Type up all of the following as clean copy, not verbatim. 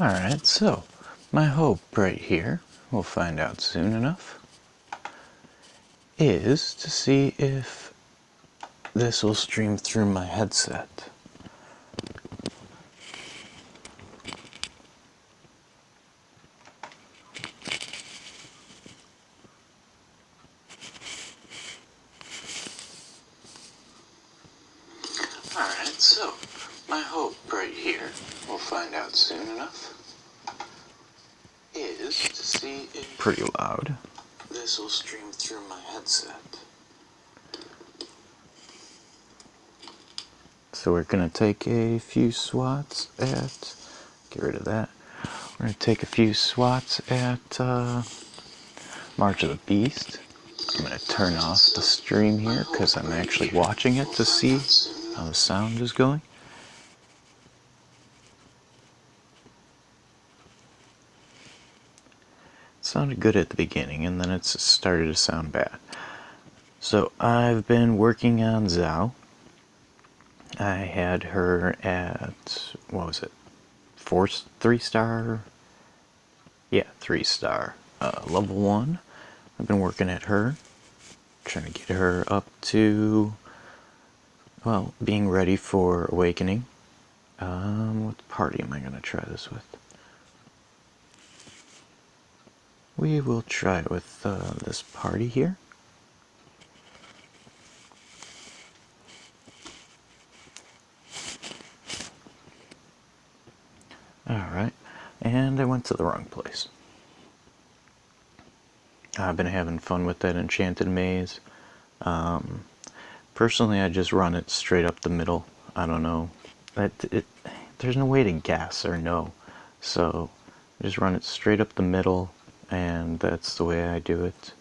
Alright, so my hope right here, we'll find out soon enough, is to see if this will stream through my headset. Alright, so my hope right here, we'll find out soon enough, is to see if pretty loud this will stream through my headset. So we're going to take a few swats at, get rid of that, we're going to take a few swats at March of the Beast. I'm going to turn off the stream here because I'm actually watching it to see how the sound is going. It sounded good at the beginning and then it's started to sound bad. So I've been working on Zhao. I had her at, what was it, 3-star? Yeah, 3-star. Level 1. I've been working at her, trying to get her up to, well, being ready for Awakening. What party am I going to try this with? We will try it with this party here. Alright, and I went to the wrong place. I've been having fun with that Enchanted Maze. Personally, I just run it straight up the middle. I don't know. There's no way to guess or know. So, I just run it straight up the middle, and that's the way I do it.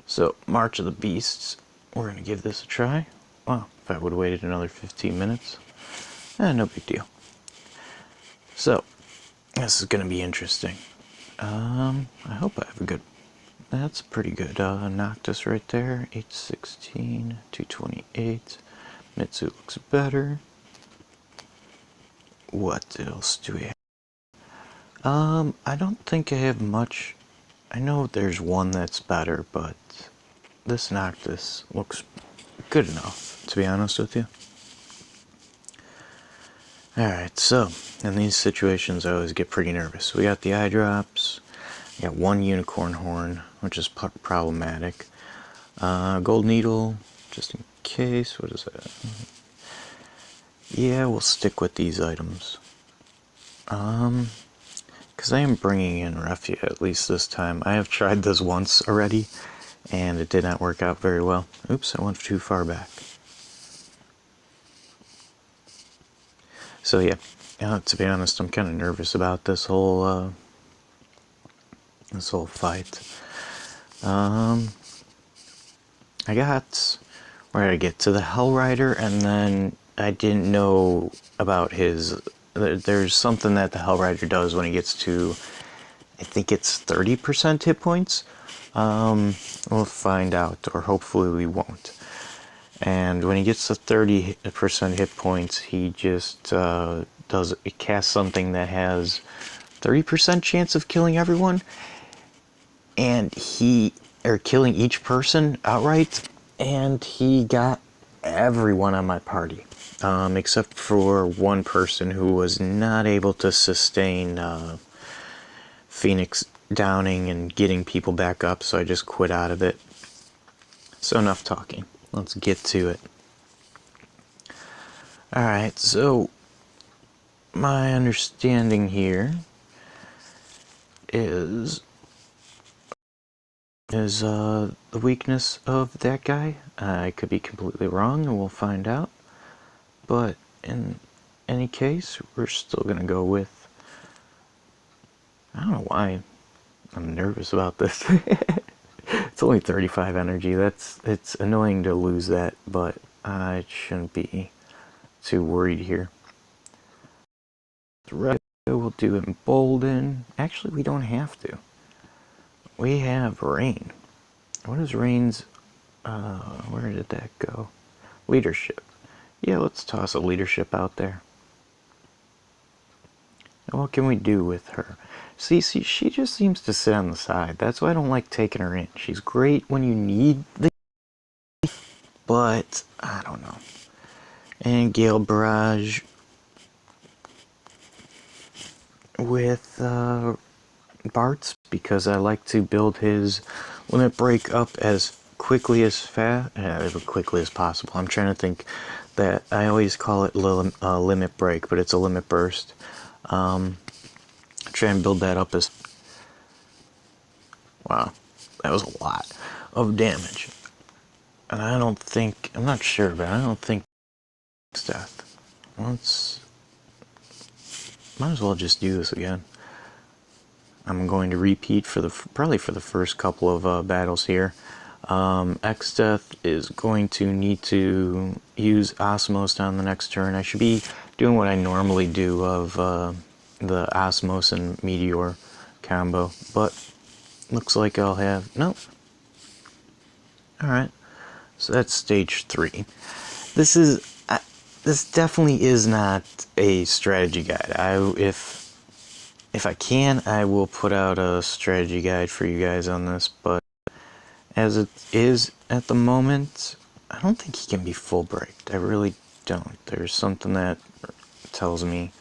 So, March of the Beasts, we're going to give this a try. Well, if I would have waited another 15 minutes, no big deal. So, this is going to be interesting. I hope I have a good... That's pretty good. Noctis right there, 816, 228. Mitsu looks better. What else do we have? I don't think I have much. I know there's one that's better, but this Noctis looks good enough, to be honest with you. Alright, so, in these situations I always get pretty nervous. We got the eye drops, we got one unicorn horn, which is problematic. Gold needle, just in case, what is that? Yeah, we'll stick with these items. Because I am bringing in Refia, at least this time. I have tried this once already, and it did not work out very well. Oops, I went too far back. So yeah, to be honest, I'm kind of nervous about this whole fight. I got, where did I get? To the Hell Rider, and then I didn't know about his, there's something that the Hell Rider does when he gets to, I think it's 30% hit points. We'll find out, or hopefully we won't. And when he gets to 30% hit points, he just casts something that has 30% chance of killing everyone, and killing each person outright, and he got everyone on my party, except for one person who was not able to sustain Phoenix downing and getting people back up, so I just quit out of it. So enough talking. Let's get to it. Alright, so my understanding here is the weakness of that guy. I could be completely wrong, and we'll find out. But in any case, we're still gonna go with... I don't know why I'm nervous about this. It's only 35 energy. It's annoying to lose that, but I shouldn't be too worried here. The rest we'll do Embolden. Actually, we don't have to. We have Rain. What is Rain's... where did that go? Leadership. Yeah, let's toss a leadership out there. What can we do with her? See, she just seems to sit on the side. That's why I don't like taking her in. She's great when you need the... But, I don't know. And Gale Barrage with Bart's, because I like to build his limit break up as quickly as quickly as possible. I'm trying to think that I always call it limit break, but it's a limit burst. Try and build that up as... Wow, that was a lot of damage. And I don't think, I'm not sure, but I don't think death. Might as well just do this again. I'm going to repeat for probably for the first couple of battles here. X-Death is going to need to use Osmos on the next turn. I should be doing what I normally do of the Osmos and Meteor combo, but looks like I'll have... Nope. Alright, so that's stage 3. This definitely is not a strategy guide. If I can, I will put out a strategy guide for you guys on this, but as it is at the moment, I don't think he can be full braked. I really don't. There's something that tells me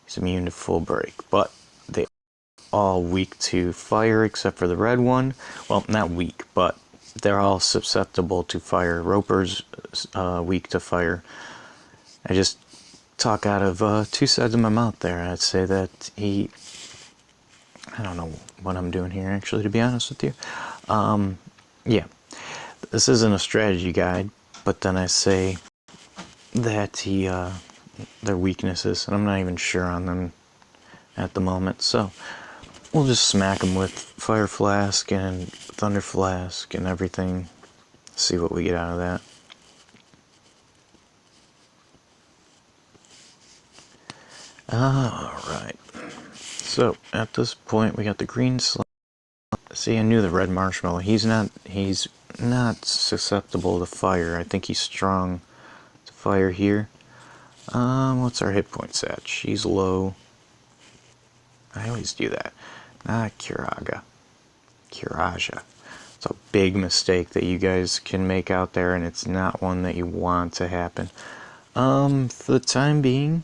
he's immune to full break, but they are all weak to fire except for the red one. Well, not weak, but they're all susceptible to fire. Roper's weak to fire. I just talk out of 2 sides of my mouth there. I'd say that he... I don't know what I'm doing here, actually, to be honest with you. Yeah, this isn't a strategy guide, but then I say that their weaknesses, and I'm not even sure on them at the moment, so we'll just smack them with Fire Flask and Thunder Flask and everything, see what we get out of that. Alright, so at this point we got the green slime. See, I knew the red marshmallow. He's not susceptible to fire. I think he's strong to fire here. What's our hit points at? She's low. I always do that. Not Kiraga. Kiraja. It's a big mistake that you guys can make out there, and it's not one that you want to happen. For the time being,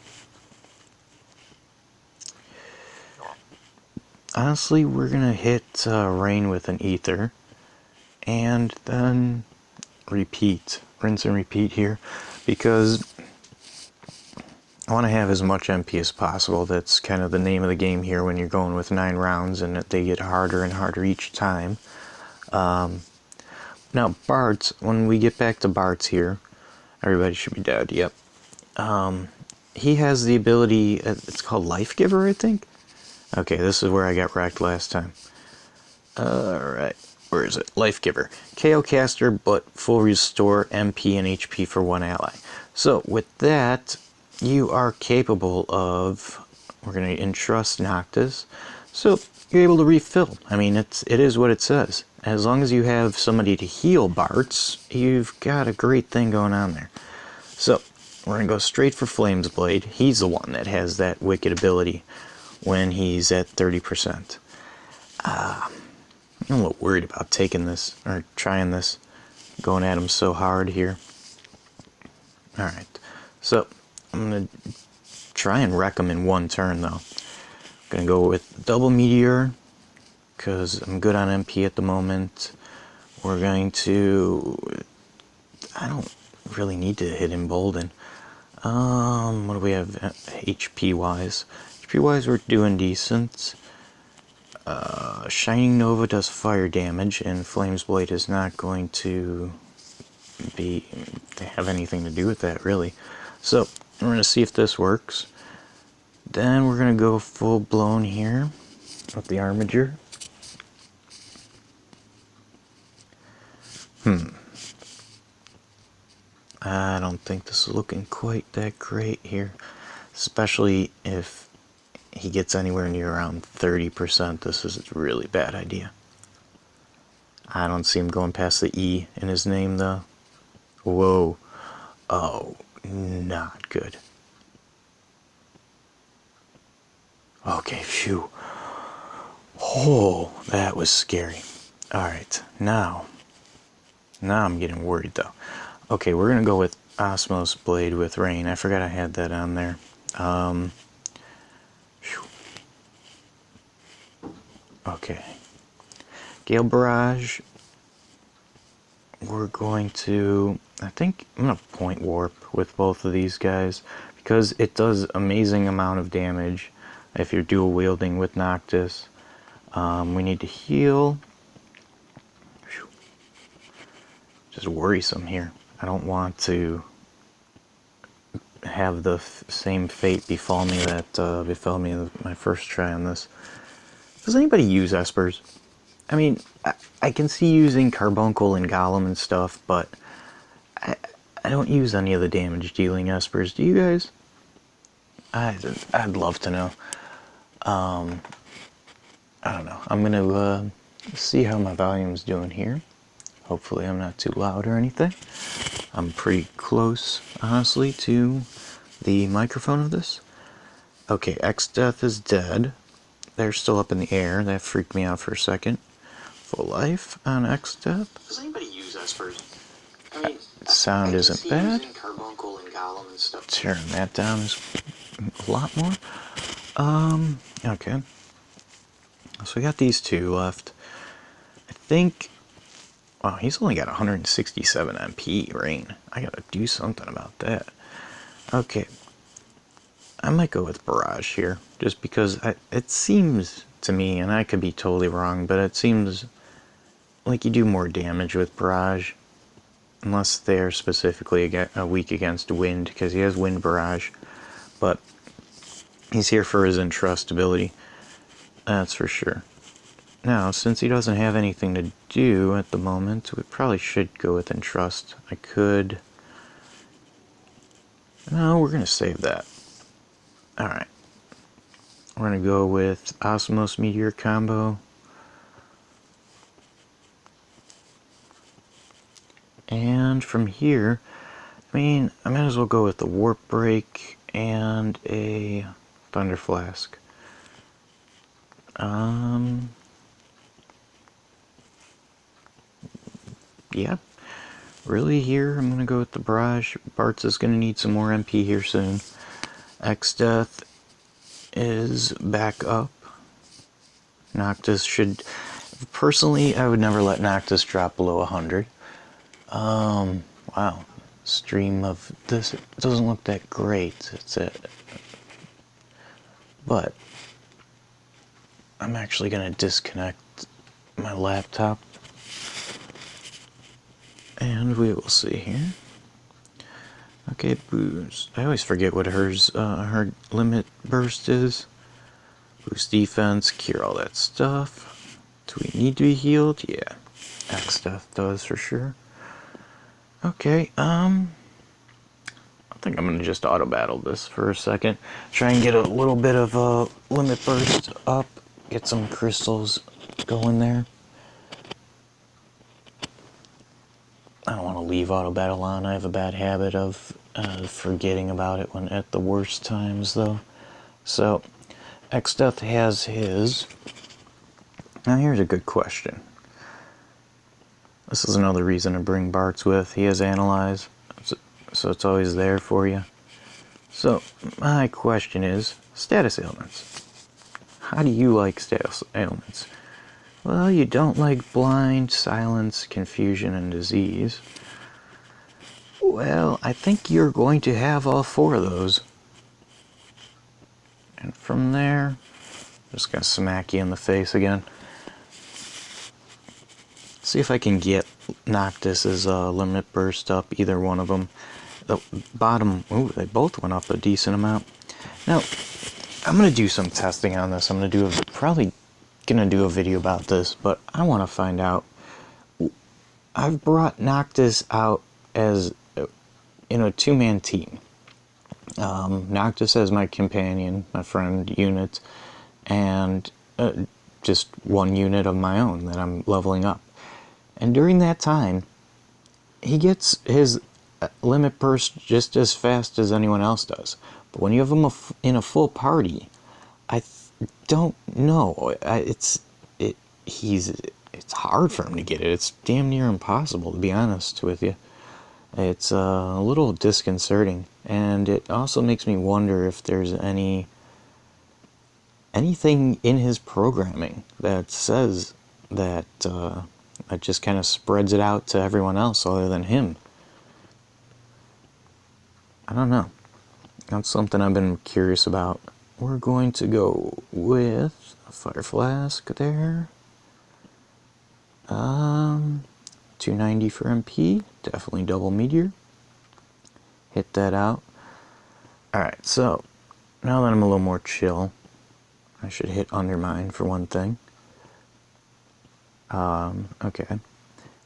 honestly, we're gonna hit Rain with an Ether, and then repeat, rinse and repeat here, because I want to have as much MP as possible. That's kind of the name of the game here when you're going with 9 rounds, and they get harder and harder each time. Now Bart's, when we get back to Bart's here, everybody should be dead, yep. He has the ability, it's called Life Giver, I think? Okay, this is where I got wrecked last time. Alright, where is it? Life Giver. KO caster, but full restore MP and HP for 1 ally. So, with that, you are capable of... We're going to entrust Noctis. So, you're able to refill. I mean, it is what it says. As long as you have somebody to heal Bart's, you've got a great thing going on there. So, we're going to go straight for Flames Blade. He's the one that has that wicked ability when he's at 30%. I'm a little worried about taking this, or trying this, going at him so hard here. Alright, so I'm going to try and wreck him in 1 turn though. I'm going to go with Double Meteor, because I'm good on MP at the moment. We're going to... I don't really need to hit Embolden. What do we have HP wise? HP wise we're doing decent. Shining Nova does fire damage, and Flames Blade is not going to have anything to do with that really. So we're going to see if this works. Then we're going to go full blown here with the Armiger. I don't think this is looking quite that great here, especially if he gets anywhere near around 30%. This is a really bad idea. I don't see him going past the E in his name though. Whoa. Oh, not good. Okay, phew. Oh, that was scary. Alright, now I'm getting worried though. Okay, we're gonna go with Osmos Blade with Rain. I forgot I had that on there. Phew. Okay. Gale Barrage. We're going to, I think I'm going to point warp with both of these guys because it does amazing amount of damage if you're dual wielding with Noctis. We need to heal. Whew. Just worrisome here. I don't want to have the same fate befall me that befell me my first try on this. Does anybody use Espers? I mean, I can see using Carbuncle and Golem and stuff, but I don't use any of the damage dealing Espers. Do you guys? I'd love to know. I don't know. I'm gonna see how my volume's doing here. Hopefully I'm not too loud or anything. I'm pretty close, honestly, to the microphone of this. Okay, X-Death is dead. They're still up in the air. That freaked me out for a second. Full life on X-Death. Does anybody use Espers? I mean, sound isn't bad. Carbuncle and Golem and stuff. Turn that down is a lot more. Okay. So we got these two left. I think, wow, he's only got 167 MP, Rain. I gotta do something about that. Okay. I might go with Barrage here, just because it seems to me, and I could be totally wrong, but it seems like you do more damage with Barrage. Unless they're specifically weak against wind, because he has wind barrage. But he's here for his entrust ability. That's for sure. Now, since he doesn't have anything to do at the moment, we probably should go with entrust. I could... No, we're going to save that. Alright. We're going to go with Osmos Meteor combo. And from here, I mean, I might as well go with the Warp Break and a Thunder Flask. Yeah. Really here, I'm going to go with the Barrage. Bartz is going to need some more MP here soon. X-Death is back up. Noctis should... Personally, I would never let Noctis drop below 100. Wow. Stream of this, it doesn't look that great. It's a... But I'm actually going to disconnect my laptop. And we will see here. Okay, boost. I always forget what her limit burst is. Boost defense, cure all that stuff. Do we need to be healed? Yeah. X-Death does for sure. Okay, I think I'm gonna just auto battle this for a second. Try and get a little bit of a limit burst up. Get some crystals going there. I don't want to leave auto battle on. I have a bad habit of forgetting about it when at the worst times, though. So, X-Death has his. Now here's a good question. This is another reason to bring Bartz with. He has Analyze, so it's always there for you. So, my question is, status ailments. How do you like status ailments? Well, you don't like blind, silence, confusion, and disease. Well, I think you're going to have all four of those. And from there, just gonna smack you in the face again. See if I can get Noctis's limit burst up, either one of them. The bottom, ooh, they both went up a decent amount. Now, I'm gonna do some testing on this. I'm gonna do probably gonna do a video about this, but I want to find out. I've brought Noctis out as in a two-man team. Noctis as my companion, my friend unit, and just one unit of my own that I'm leveling up. And during that time, he gets his limit burst just as fast as anyone else does. But when you have him in a full party, don't know. It's hard for him to get it. It's damn near impossible, to be honest with you. It's a little disconcerting, and it also makes me wonder if there's anything in his programming that says that it just kind of spreads it out to everyone else other than him. I don't know. That's something I've been curious about. We're going to go with a fire flask there. 290 for MP, definitely double meteor. Hit that out. Alright, so now that I'm a little more chill, I should hit Undermine for one thing. Okay.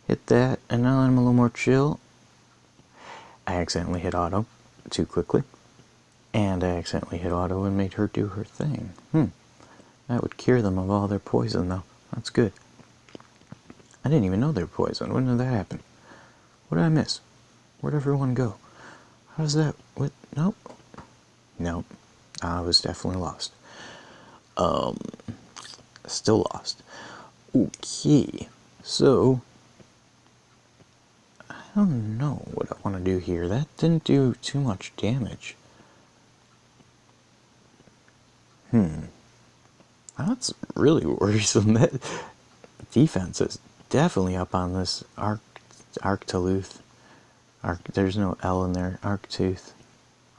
Hit that, and now that I'm a little more chill, I accidentally hit auto too quickly. And I accidentally hit auto and made her do her thing. That would cure them of all their poison, though. That's good. I didn't even know they were poisoned. When did that happen? What did I miss? Where'd everyone go? How does that... What? Nope. Nope. I was definitely lost. Still lost. Okay. So... I don't know what I want to do here. That didn't do too much damage. That's really worrisome. That defense is definitely up on this Arctooth. There's no L in there. Arctooth.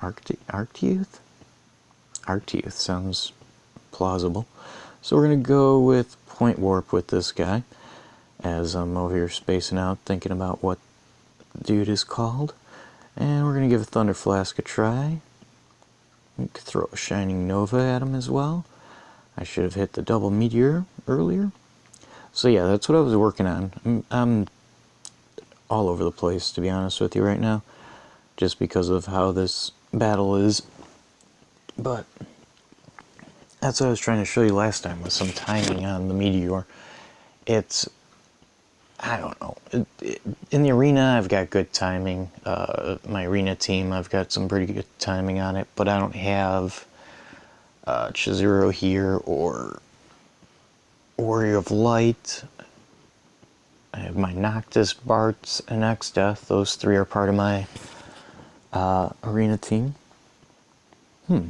Arctooth? Arctooth sounds plausible. So we're going to go with Point Warp with this guy, as I'm over here spacing out, thinking about what dude is called. And we're going to give Thunder Flask a try. We could throw a Shining Nova at him as well. I should have hit the double meteor earlier. So yeah, that's what I was working on. I'm all over the place, to be honest with you right now, just because of how this battle is. But that's what I was trying to show you last time, with some timing on the meteor. It's, I don't know. In the arena, I've got good timing. My arena team, I've got some pretty good timing on it, but I don't have Chizuru here or Warrior of Light. I have my Noctis, Bartz, and X-Death. Those three are part of my arena team. It's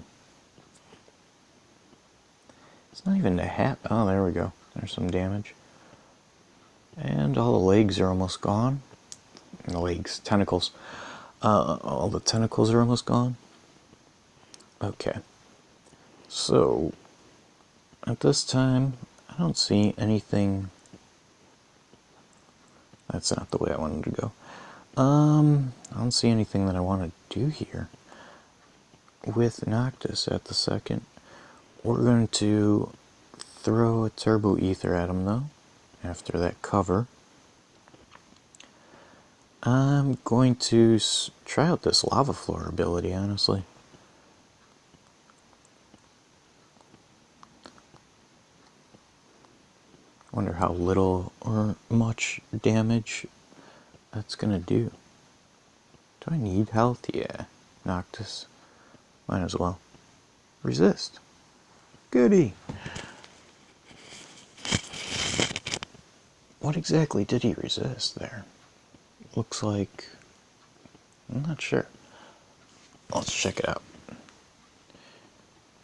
not even a hat. Oh, there we go. There's some damage. And all the legs are almost gone. The legs, tentacles. All the tentacles are almost gone. Okay. So, at this time, I don't see anything. That's not the way I wanted to go. I don't see anything that I want to do here. With Noctis at the second, we're going to throw a Turbo Ether at him, though, after that cover. I'm going to try out this Lava Floor ability, honestly. Wonder how little or much damage that's gonna do. Do I need health? Yeah. Noctis. Might as well. Resist. Goody. What exactly did he resist there? Looks like... I'm not sure. Let's check it out.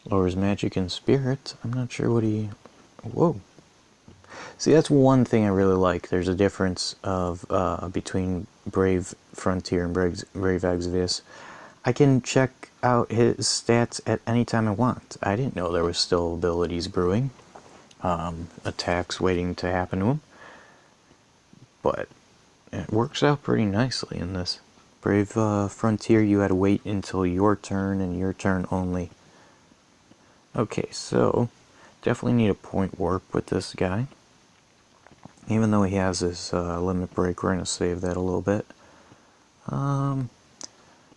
Lowers magic and spirit. I'm not sure what he... Whoa. See, that's one thing I really like. There's a difference of between Brave Frontier and Brave Exvius. I can check out his stats at any time I want. I didn't know there was still abilities brewing. Attacks waiting to happen to him. But it works out pretty nicely in this. Brave Frontier, you had to wait until your turn and your turn only. Okay, so definitely need a Point Warp with this guy. Even though he has his limit break, we're going to save that a little bit. Now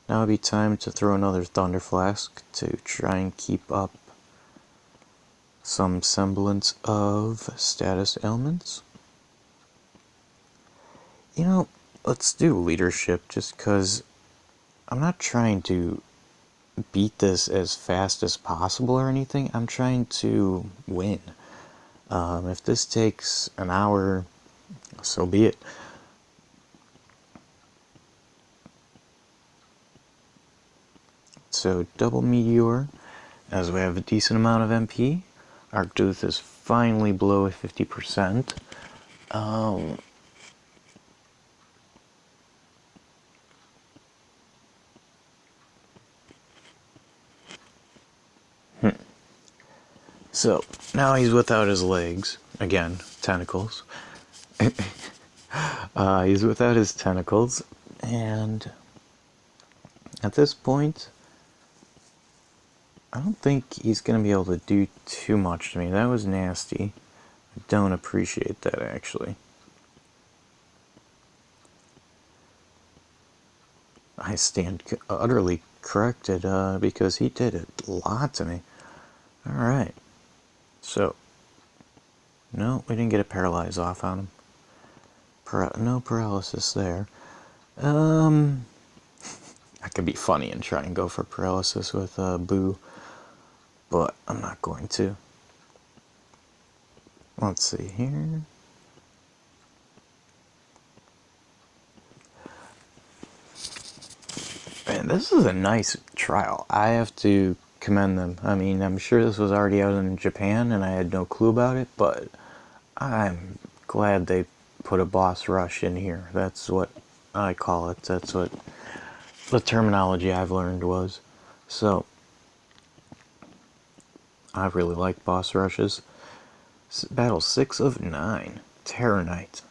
would be time to throw another Thunder Flask to try and keep up some semblance of status ailments. You know, let's do leadership just because I'm not trying to beat this as fast as possible or anything. I'm trying to win. If this takes an hour, so be it. So double Meteor, as we have a decent amount of MP. Arctooth is finally below 50%. So now he's without his legs. Again, tentacles. He's without his tentacles, and at this point, I don't think he's going to be able to do too much to me. That was nasty. I don't appreciate that, actually. I stand utterly corrected because he did a lot to me. Alright. So, no, we didn't get a paralyze off on him. No paralysis there. I could be funny and try and go for paralysis with Boo, but I'm not going to. Let's see here. Man, this is a nice trial. I have to commend them. I mean, I'm sure this was already out in Japan and I had no clue about it, but I'm glad they put a boss rush in here. That's what I call it. That's what the terminology I've learned was. So, I really like boss rushes. Battle 6 of 9. Terror Knight.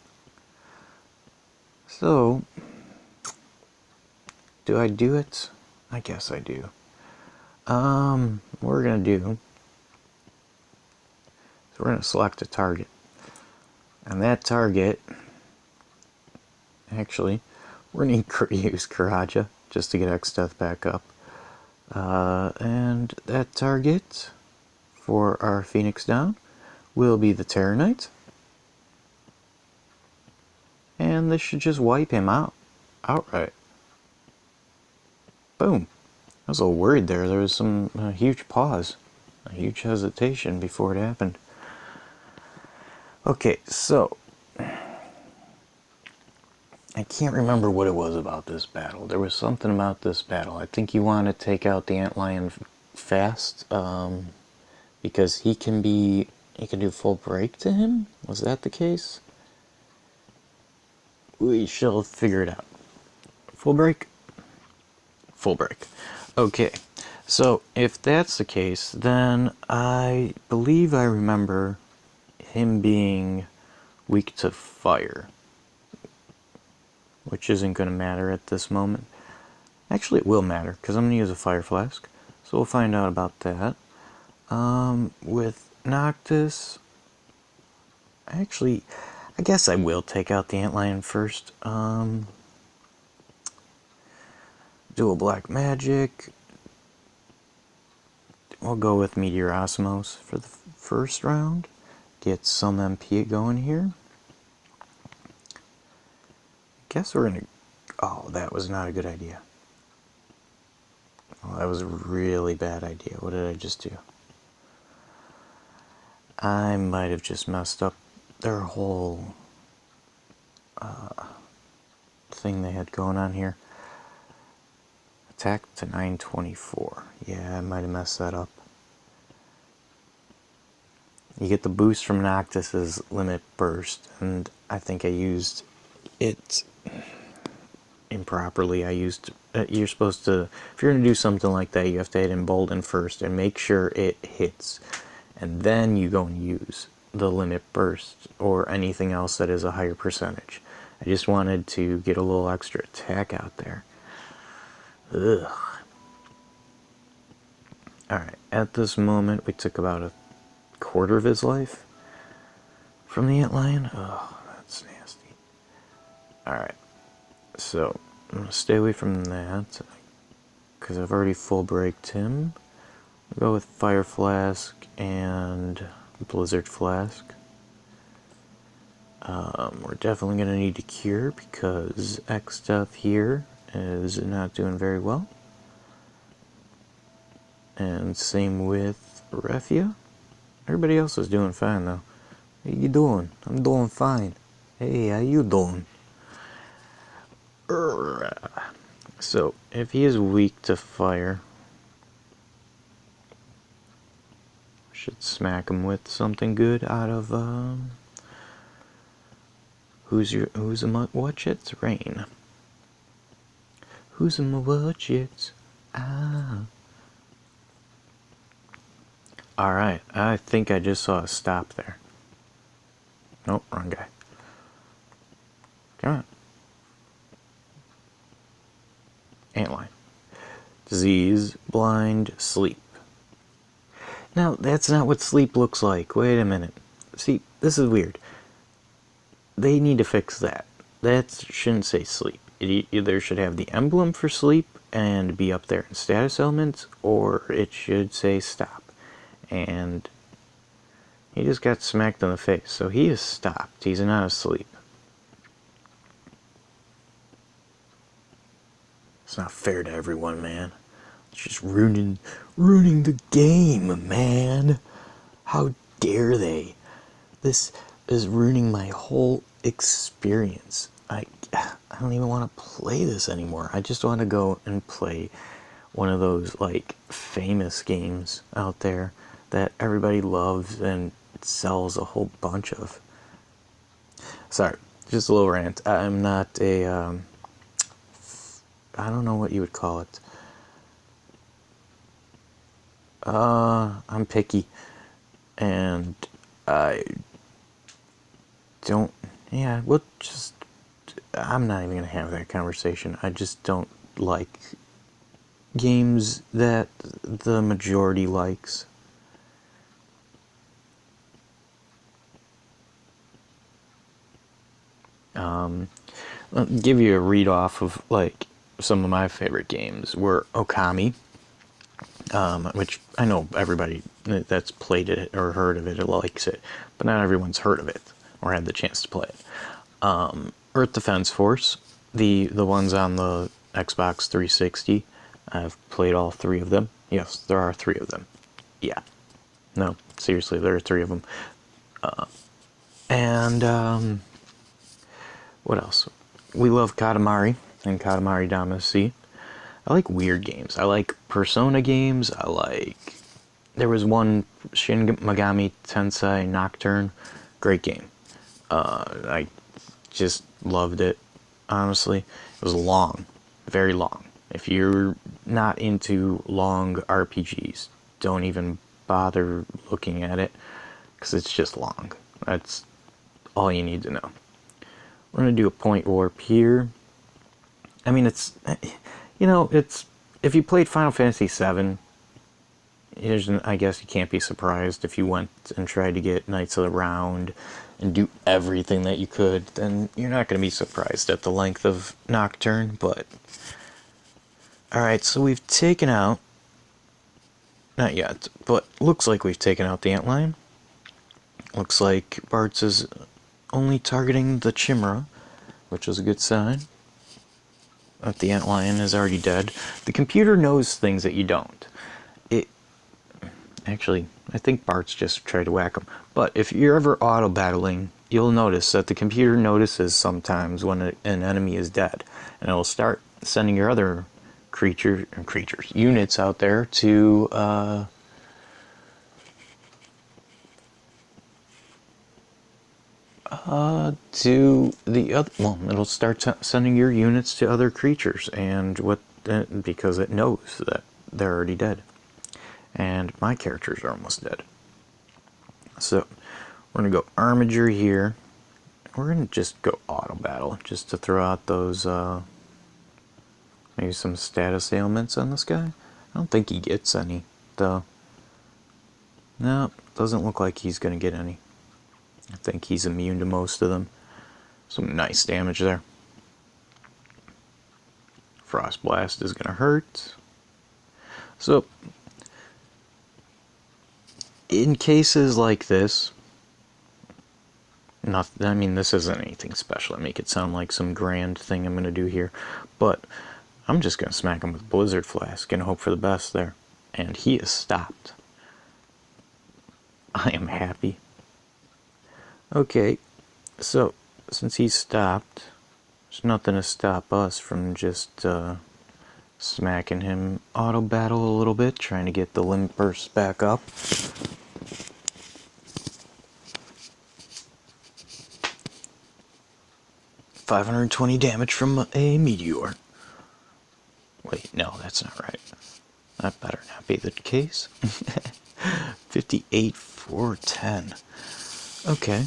So, do I do it? I guess I do. What we're going to do, so we're going to select a target. And that target, actually, we're going to use Karaja just to get X-Death back up. And that target for our Phoenix down will be the Terror Knight. And this should just wipe him out outright. Boom. I was a little worried there. There was some huge pause, a huge hesitation before it happened. Okay, so I can't remember what it was about this battle. There was something about this battle. I think you want to take out the Antlion fast because he can do full break to him. Was that the case? We shall figure it out. Full break? Full break. Okay, so if that's the case, then I believe I remember him being weak to fire, which isn't going to matter at this moment. Actually, it will matter, because I'm going to use a Fire Flask, so we'll find out about that. With Noctis, actually, I guess I will take out the Antlion first. Do a Black Magic. We'll go with Meteor Osmos for the first round. Get some MP going here. Guess we're gonna... Oh, that was not a good idea. Oh, that was a really bad idea. What did I just do? I might have just messed up their whole thing they had going on here. Attack to 924. Yeah, I might have messed that up. You get the boost from Noctis's Limit Burst, and I think I used it improperly. You're supposed to, if you're going to do something like that, you have to hit Embolden first and make sure it hits. And then you go and use the Limit Burst or anything else that is a higher percentage. I just wanted to get a little extra attack out there. Ugh. Alright, at this moment we took about a quarter of his life from the Antlion. Oh, that's nasty. Alright, so I'm going to stay away from that because I've already full braked him. We'll go with Fire Flask and Blizzard Flask. We're definitely going to need to cure because X stuff here is not doing very well. And same with Refia. Everybody else is doing fine though. How you doing? I'm doing fine. Hey, how you doing? So, if he is weak to fire, should smack him with something good out of, who's a watch it's rain. Who's a watch it's Alright, I think I just saw a stop there. Nope, wrong guy. Come on. Antline. Disease, blind, sleep. Now, that's not what sleep looks like. Wait a minute. See, this is weird. They need to fix that. That shouldn't say sleep. It either should have the emblem for sleep and be up there in status elements, or it should say stop. And he just got smacked in the face, so he is stopped. He's not asleep. It's not fair to everyone, man. It's just ruining the game, man. How dare they? This is ruining my whole experience. I don't even want to play this anymore. I just want to go and play one of those, like, famous games out there that everybody loves and sells a whole bunch of. Sorry, just a little rant. I'm not a, I don't know what you would call it. I'm picky. And I don't, yeah, we'll just, I'm not even going to have that conversation. I just don't like games that the majority likes. I'll give you a read off of, like, some of my favorite games were Okami, which I know everybody that's played it or heard of it or likes it, but not everyone's heard of it or had the chance to play it. Earth Defense Force, the ones on the Xbox 360, I've played all three of them. Yes, there are three of them. Yeah. No, seriously, there are three of them. And what else? We love Katamari and Katamari Damacy. I like weird games. I like Persona games. I like... There was one, Shin Megami Tensei Nocturne. Great game. I just loved it, honestly. It was long. Very long. If you're not into long RPGs, don't even bother looking at it, because it's just long. That's all you need to know. We're going to do a point warp here. I mean, it's, you know, it's, if you played Final Fantasy VII, I guess you can't be surprised if you went and tried to get Knights of the Round and do everything that you could, then you're not going to be surprised at the length of Nocturne, but... Alright, so we've taken out... Not yet, but looks like we've taken out the Antlion. Looks like Bartz is only targeting the Chimera, which is a good sign. That the Antlion is already dead. The computer knows things that you don't. Actually, I think Bart's just tried to whack him. But if you're ever auto-battling, you'll notice that the computer notices sometimes when an enemy is dead. And it'll start sending your other units out there to the other, well, it'll start sending your units to other creatures, and because it knows that they're already dead. And my characters are almost dead. So we're gonna go Armiger here. We're gonna just go auto battle just to throw out those maybe some status ailments on this guy. I don't think he gets any though. No, doesn't look like he's gonna get any. I think he's immune to most of them. Some nice damage there. Frost Blast is gonna hurt. So in cases like this, I mean, this isn't anything special. I make it sound like some grand thing I'm going to do here, but I'm just going to smack him with Blizzard Flask and hope for the best there. And he is stopped. I am happy. Okay, so since he's stopped, there's nothing to stop us from just smacking him auto battle a little bit, trying to get the limit burst back up. $520 damage from a meteor. Wait, no, that's not right. That better not be the case. 58 410. Okay.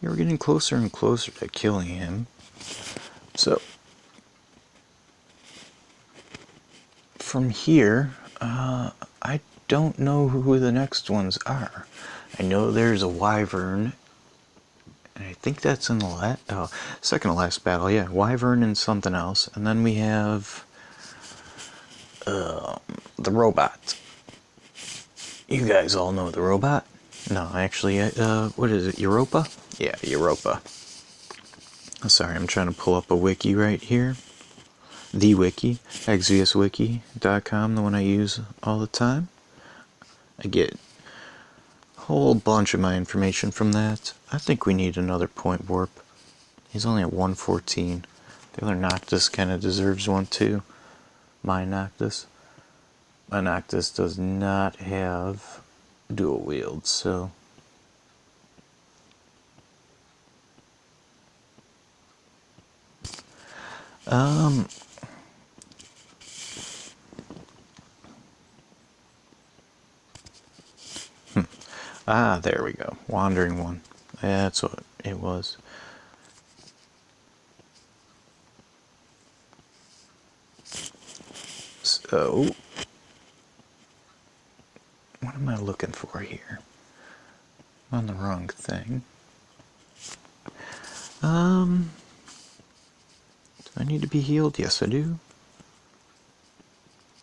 You're getting closer and closer to killing him. So from here, I don't know who the next ones are. I know there's a wyvern, and I think that's in the second to last battle. Yeah, wyvern and something else, and then we have the robot. You guys all know the robot? No, actually, what is it? Europa? Yeah, Europa. Sorry, I'm trying to pull up a wiki right here. The wiki, exviuswiki.com, the one I use all the time. I get a whole bunch of my information from that. I think we need another point warp. He's only at 114. The other Noctis kind of deserves one too. My Noctis. My Noctis does not have dual wield, so... Ah, there we go. Wandering One. That's what it was. So, what am I looking for here? I'm on the wrong thing. Do I need to be healed? Yes, I do.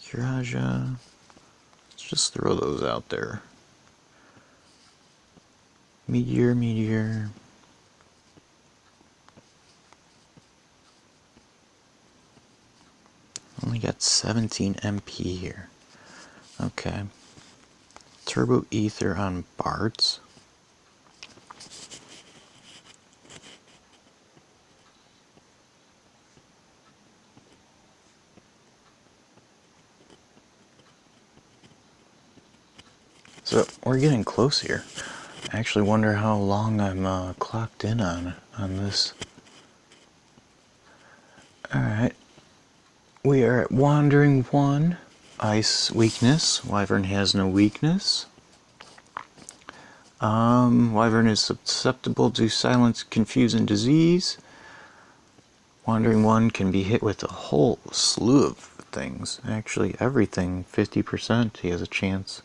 Kiraja. Let's just throw those out there. Meteor, meteor. Only got 17 MP here. Okay. Turbo Ether on Bards. So we're getting close here. I actually wonder how long I'm clocked in on this. Alright. We are at Wandering One. Ice weakness. Wyvern has no weakness. Wyvern is susceptible to silence, confuse, and disease. Wandering One can be hit with a whole slew of things. Actually, everything, 50% he has a chance.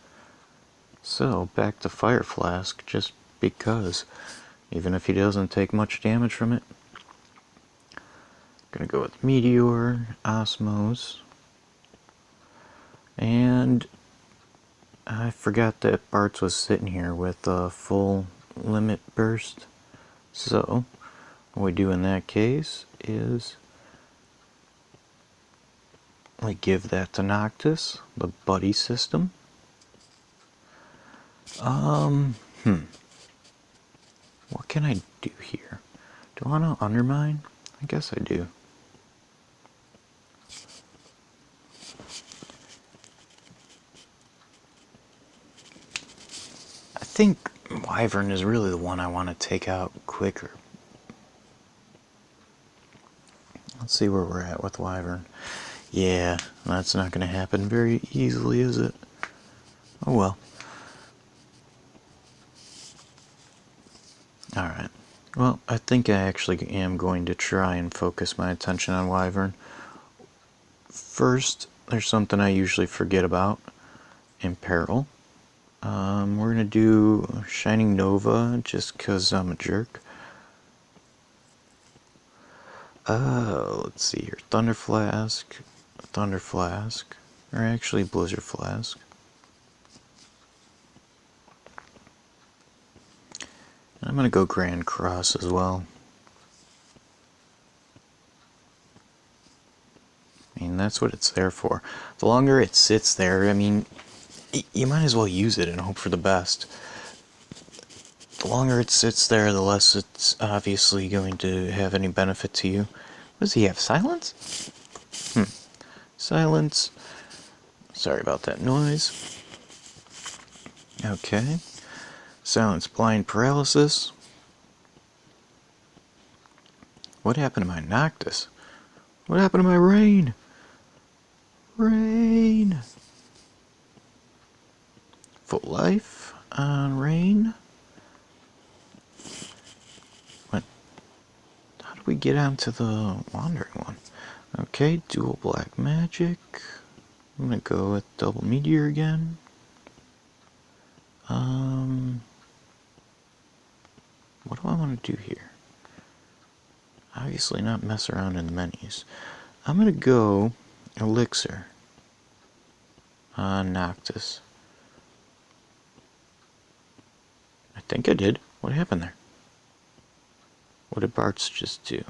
So, back to Fire Flask, just because. Even if he doesn't take much damage from it. Gonna go with Meteor, Osmos. And I forgot that Bartz was sitting here with a full limit burst. So, what we do in that case is we give that to Noctis, the buddy system. What can I do here? Do I want to undermine? I guess I do. I think Wyvern is really the one I want to take out quicker. Let's see where we're at with Wyvern. Yeah, that's not going to happen very easily, is it? Oh well. Alright. Well, I think I actually am going to try and focus my attention on Wyvern. First, there's something I usually forget about. Imperil. We're going to do Shining Nova just because I'm a jerk. Let's see here. Thunder Flask, or actually Blizzard Flask. I'm going to go Grand Cross as well. I mean, that's what it's there for. The longer it sits there, I mean, you might as well use it and hope for the best. The longer it sits there, the less it's obviously going to have any benefit to you. What does he have? Silence? Silence. Sorry about that noise. Okay. Silence blind paralysis. What happened to my Noctis? What happened to my Rain? Rain! Full life on Rain. What? How do we get onto the Wandering one? Okay, dual black magic. I'm gonna go with double meteor again. What do I want to do here? Obviously not mess around in the menus. I'm gonna go elixir on Noctis. I think I did. What happened there? What did Bart's just do?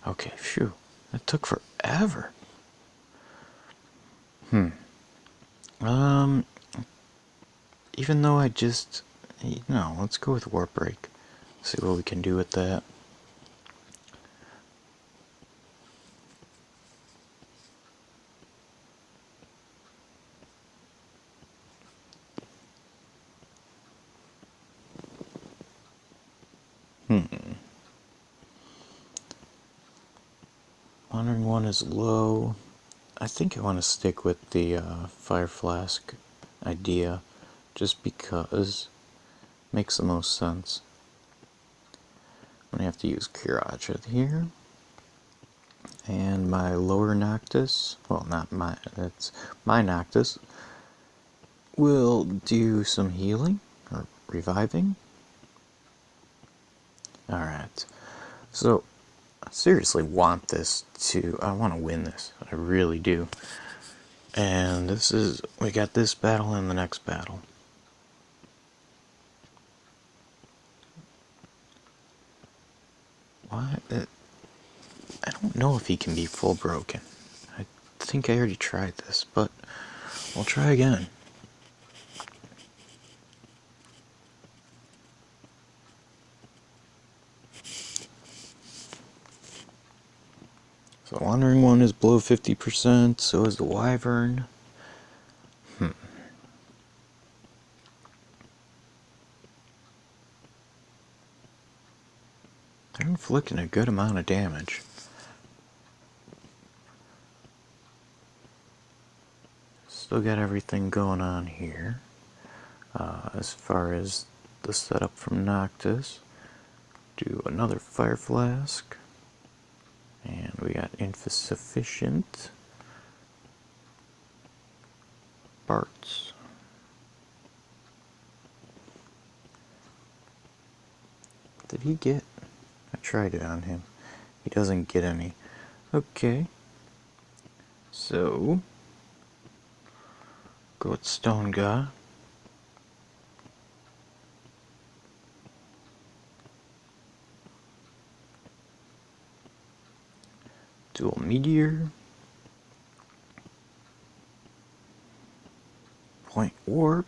Okay, phew. That took forever. Even though I just... No, let's go with Warp Break. See what we can do with that. Wandering one is low. I think I want to stick with the Fire Flask idea, just because it makes the most sense. I'm going to have to use Kiraja here. And my lower Noctis, well, not my, that's my Noctis, will do some healing, or reviving. Alright, so I seriously want this I want to win this, I really do. And we got this battle and the next battle. Why? I don't know if he can be full broken. I think I already tried this, but we'll try again. So the Wandering one is below 50%, so is the Wyvern. They're inflicting a good amount of damage. Still got everything going on here. As far as the setup from Noctis, do another Fire Flask. And we got insufficient Bart's. Did he get? I tried it on him. He doesn't get any. Okay. So go with Stone God. Dual Meteor. Point Warp.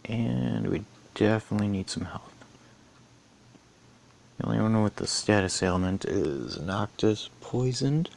And we definitely need some health. The only one with the status ailment is Noctis Poisoned.